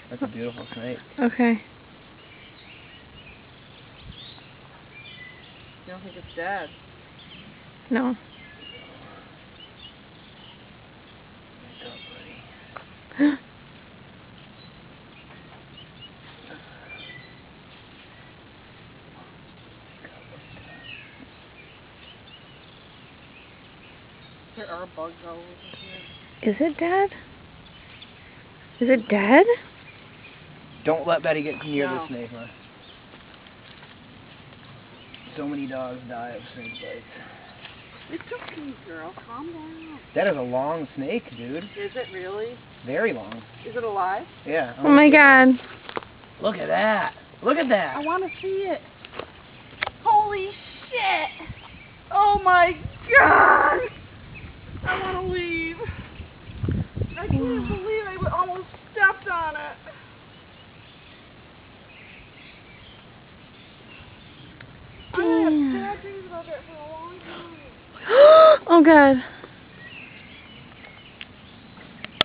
That's a beautiful snake. Okay. You don't think it's dead? No. Wake up, buddy. There are bugs all over here. Is it dead? Is it dead? Don't let Betty get near No. the snake, man. So many dogs die of snake bites. It's okay, girl. Calm down. That is a long snake, dude. Is it really? Very long. Is it alive? Yeah. Oh my god. Look at that. Look at that. I want to see it. Holy shit! Oh my god! I want to leave. I can't believe I almost stepped on it. I had bad dreams about that for a long time. Oh god.